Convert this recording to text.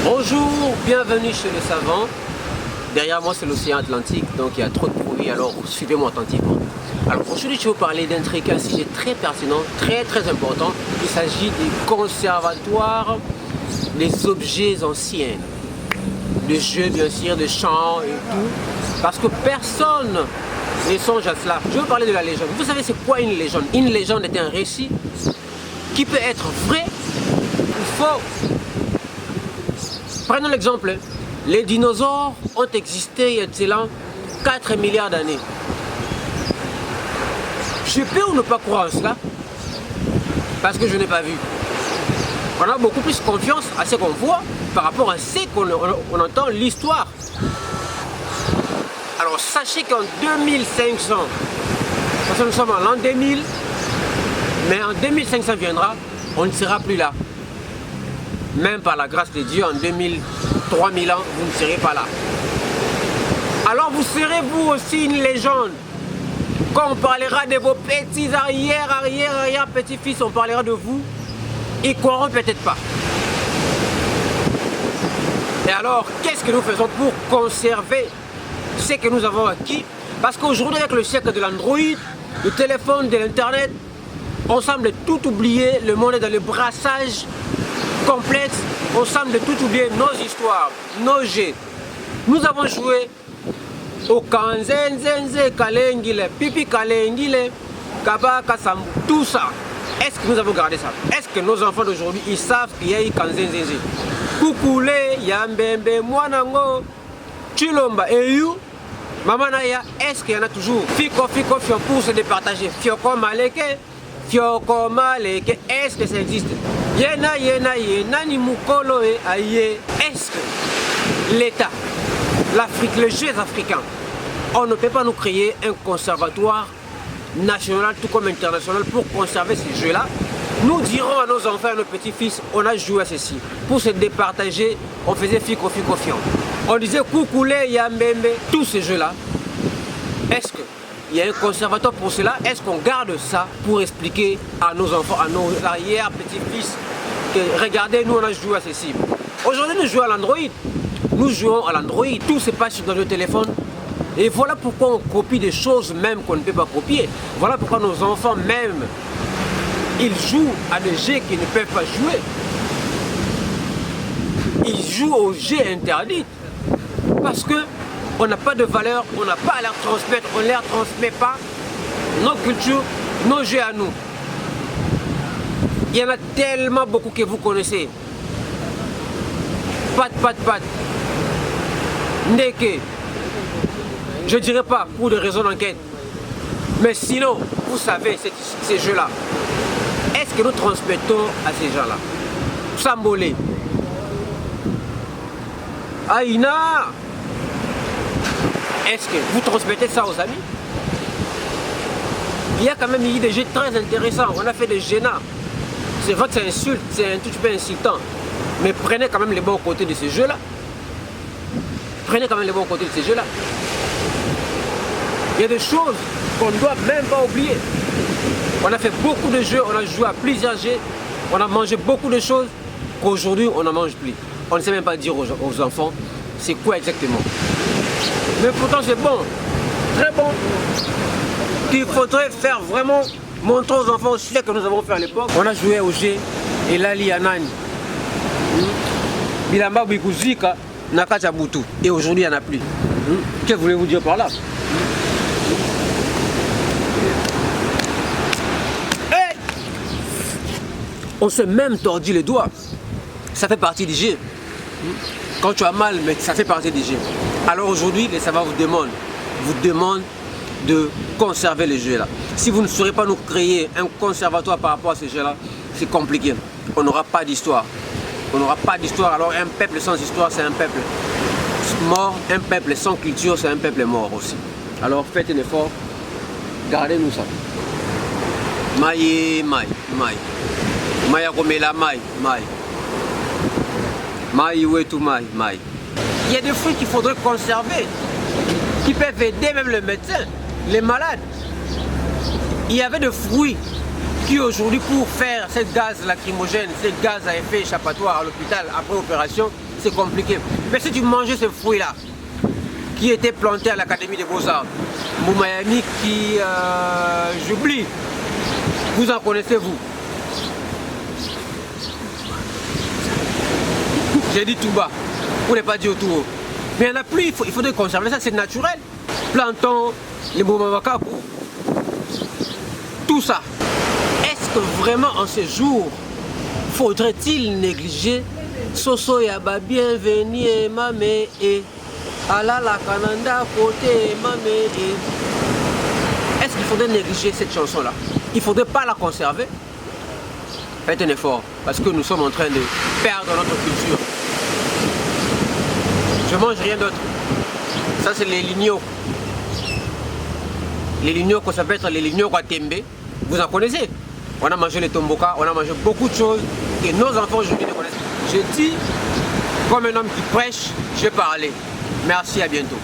Bonjour, bienvenue chez le savant. Derrière moi c'est l'océan Atlantique, donc il y a trop de bruit, alors suivez-moi attentivement. Alors aujourd'hui je vais vous parler d'un sujet très pertinent, très important. Il s'agit des conservatoires, des objets anciens, de jeux bien sûr, de chants et tout. Parce que personne ne songe à cela. Je vais vous parler de la légende. Vous savez c'est quoi une légende? Une légende est un récit qui peut être vrai ou faux. Prenons l'exemple, les dinosaures ont existé il y a de cela 4 milliards d'années. Je peux ou ne pas croire en cela? Parce que je n'ai pas vu. On a beaucoup plus confiance à ce qu'on voit par rapport à ce qu'on entend l'histoire. Alors sachez qu'en 2500, parce que nous sommes en l'an 2000, mais en 2500 viendra, on ne sera plus là. Même par la grâce de Dieu, en 2000, 3000 ans, vous ne serez pas là. Alors vous serez vous aussi une légende. Quand on parlera de vos petits arrière petits-fils, on parlera de vous, ils croiront peut-être pas. Et alors, qu'est-ce que nous faisons pour conserver ce que nous avons acquis? Parce qu'aujourd'hui, avec le siècle de l'Android, du téléphone, de l'Internet, on semble tout oublier, le monde est dans le brassage complexe, on semble tout oublier nos histoires, nos jeux. Nous avons joué au Kanzenzenze, Kalengile, Pipi Kalengile, Kaba Kasambu, tout ça. Est-ce que nous avons gardé ça? Est-ce que nos enfants d'aujourd'hui, ils savent qu'il y a eu Kanzenzenze? Koukoule, Yambembe, Mwanango, Chilomba, Eyu, Mamanaya, est-ce qu'il y en a toujours? Fiko, Fio pour se départager. Fioko Maleke, Fioko Maleke, est-ce que ça existe? Yena, ni mukolo e aye. Est-ce que l'État, l'Afrique, les Jeux africains, on ne peut pas nous créer un conservatoire national tout comme international pour conserver ces jeux-là? Nous dirons à nos enfants, à nos petits-fils, on a joué à ceci. Pour se départager, on faisait fico. On disait Koukoule, Yambembe, tous ces jeux-là. Est-ce qu'il y a un conservatoire pour cela? Est-ce qu'on garde ça pour expliquer à nos enfants, à nos arrière-petits-fils, que regardez, nous on a joué à ceci. Aujourd'hui nous jouons à l'Android. Nous jouons à l'Android, tout se passe dans le téléphone. Et voilà pourquoi on copie des choses même qu'on ne peut pas copier. Voilà pourquoi nos enfants même, ils jouent à des jeux qu'ils ne peuvent pas jouer. Ils jouent aux jeux interdits. Parce que on n'a pas de valeur, on n'a pas à leur transmettre, on ne leur transmet pas nos cultures, nos jeux à nous. Il y en a tellement beaucoup que vous connaissez. Pat. Ndeke. Je ne dirais pas pour des raisons d'enquête. Mais sinon, vous savez, ces jeux-là, est-ce que nous transmettons à ces gens-là? Sambolé. Aïna. Est-ce que vous transmettez ça aux amis? Il y a quand même eu des jeux très intéressants. On a fait des gênants. C'est vrai que ça insulte, c'est un tout petit peu insultant. Mais prenez quand même les bons côtés de ces jeux-là. Prenez quand même les bons côtés de ces jeux-là. Il y a des choses qu'on ne doit même pas oublier. On a fait beaucoup de jeux, on a joué à plusieurs jeux, on a mangé beaucoup de choses qu'aujourd'hui on n'en mange plus. On ne sait même pas dire aux enfants c'est quoi exactement. Mais pourtant c'est bon, très bon. Il faudrait faire vraiment montrer aux enfants aussi ce que nous avons fait à l'époque. On a joué au jeu et Lali Anani. Bilamba Bikuzika, Nakacha Boutou. Et aujourd'hui il n'y en a plus. Que voulez-vous dire par là? Hey, on se même tordu les doigts. Ça fait partie du jeu. Quand tu as mal, mais ça fait partie du jeu. Alors aujourd'hui, les savants vous demandent de conserver les jeux là. Si vous ne saurez pas nous créer un conservatoire par rapport à ces jeux là, c'est compliqué. On n'aura pas d'histoire. On n'aura pas d'histoire. Alors un peuple sans histoire, c'est un peuple mort. Un peuple sans culture, c'est un peuple mort aussi. Alors faites un effort, gardez-nous ça. Maï. Maya komela maï. Maï ou tout maï. Il y a des fruits qu'il faudrait conserver, qui peuvent aider même le médecin, les malades. Il y avait des fruits qui aujourd'hui, pour faire cette gaz lacrymogène, cette gaz à effet échappatoire à l'hôpital après opération, c'est compliqué. Mais si tu mangeais ces fruits-là, qui étaient plantés à l'Académie des Beaux-Arts, Moumayami qui, j'oublie, vous en connaissez vous? J'ai dit tout bas, vous n'avez pas dit tout haut. Mais il n'y en a plus, il faudrait conserver ça, c'est naturel. Planton, les Moumamakaku, tout ça. Est-ce que vraiment en ces jours, faudrait-il négliger Soso Yaba, bienvenue, Mame et Alala Kananda, côté Mame et. Est-ce qu'il faudrait négliger cette chanson-là? Il ne faudrait pas la conserver? Faites un effort, parce que nous sommes en train de perdre notre culture. Je mange rien d'autre. Ça c'est les lignots. Les lignots, ça peut être les lignots à Tembe. Vous en connaissez? On a mangé les tomboka, on a mangé beaucoup de choses que nos enfants aujourd'hui ne connaissent pas. Je dis, comme un homme qui prêche, je vais parler. Merci, à bientôt.